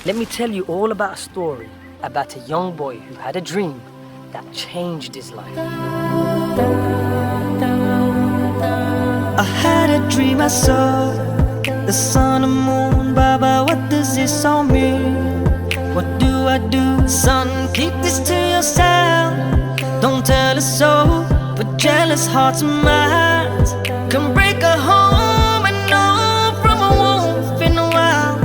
Let me tell you all about a story about a young boy who had a dream that changed his life. I had a dream I saw the sun and moon. Baba, what does this all mean? What do I do? Son, keep this to yourself. Don't tell a soul, but jealous hearts and minds can break a home and know from a wolf in the wild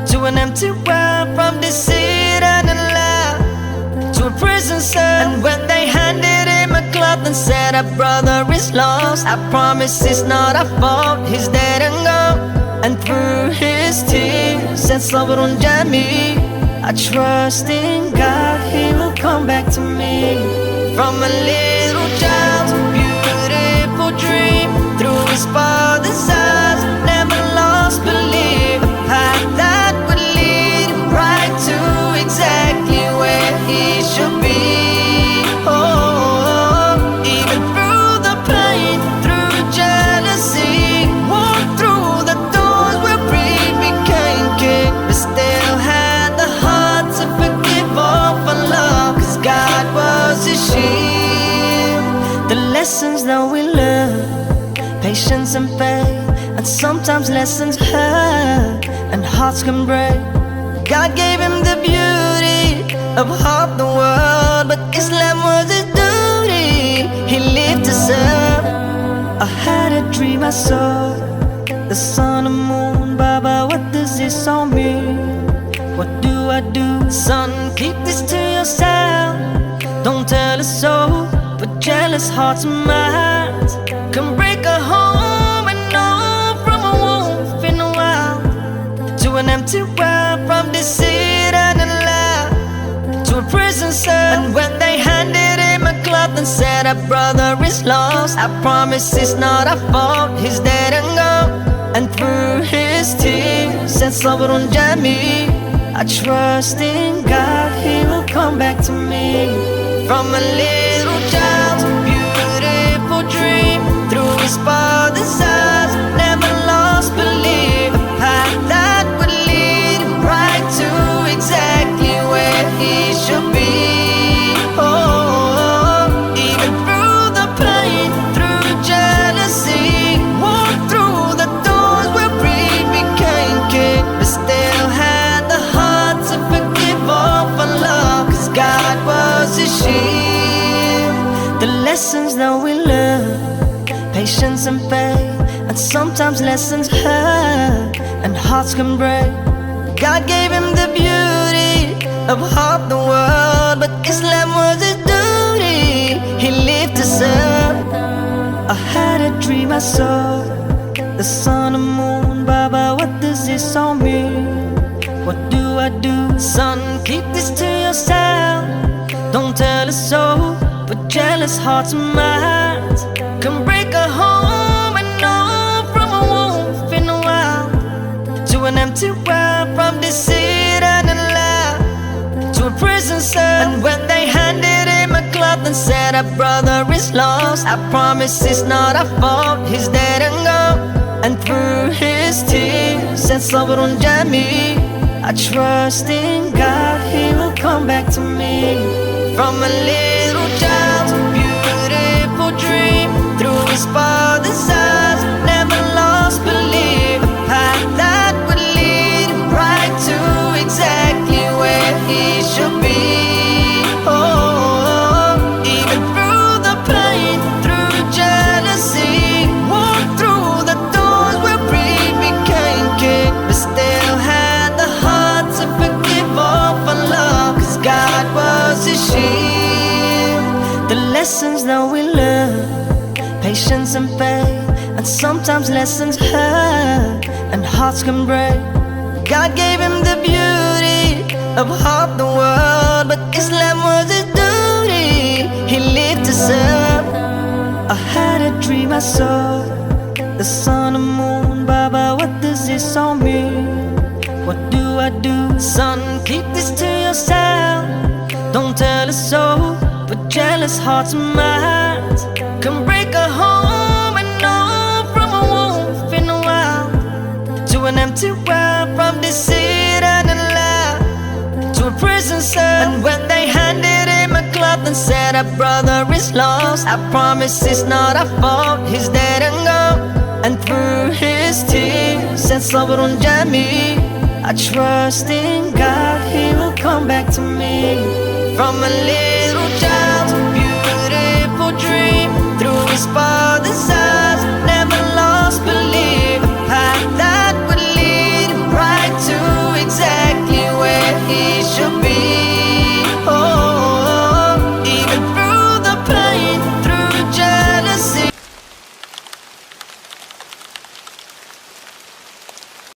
to an empty well, from deceit and a lie to a prison cell. And when they handed him a cloth and said, our brother is lost, I promise it's not our fault, he's dead and gone. And through his tears and sabr on Jami, I trust in God, he will come back to me. From a little child's beautiful dream, through his father's eyes, never lost belief. A path that would lead him right to exactly where he should be. Oh, even through the pain, through jealousy, walked through the doors where he became king, but still had the heart to forgive all for love, 'cause God was his shield. The lessons that we learn, patience and faith, and sometimes lessons hurt and hearts can break. God gave him the beauty of half the world, but Islam was his duty. He lived to serve. I had a dream I saw the sun and moon. Baba, what does this all mean? What do I do? Son, keep this to yourself. Don't tell a soul, but jealous hearts and minds can break a home and know from a wolf in the wild to an empty well, from deceit and a lie to a prison cell. And when they handed him a cloth and said, our brother is lost, I promise it's not our fault, he's dead and gone. And through his tears and sabr on Jami, I trust in God, he will come back to me. From a little child's beautiful dream, through his father's eyes, never lost belief. A path that would lead him right to exactly where he should be. Oh, even through the pain, through jealousy, walked through the doors where he became king, but still had the heart to forgive all for love, 'cause God was his shield. The lessons that we learn, patience and faith, and sometimes lessons hurt and hearts can break. God gave him the beauty of half the world, but Islam was his duty. He lived to serve. I had a dream I saw the sun and moon. Baba, what does this all mean? What do I do? Son, keep this to yourself. Don't tell a soul, but jealous hearts and minds can break a home and know from a wolf in the wild to an empty well, from deceit and a lie to a prison cell. And when they handed him a cloth and said, our brother is lost, I promise it's not our fault, he's dead and gone. And through his tears and sabr on Jami, I trust in God, he will come back to me. From a little child's beautiful dream, through his father's eyes, never lost belief. A path that would lead him right to exactly where he should be. Oh, even through the pain, through jealousy, walked through the doors where he became king, but still had the heart to forgive all for love, 'cause God was his shield. The lessons that we learn, patience and faith, and sometimes lessons hurt and hearts can break. God gave him the beauty of half the world, but Islam was his duty. He lived to serve. I had a dream I saw the sun and moon. Baba, what does this all mean? What do I do? Son, keep this to yourself. Don't tell a soul, but jealous hearts and minds can break a home and know from a wolf in the wild to an empty well, from deceit and a lie prison cell. And when they handed him a cloth and said our brother is lost, I promise it's not our fault, he's dead and gone. And through his tears and sabrun jami, I trust in God, he will come back to me. From a little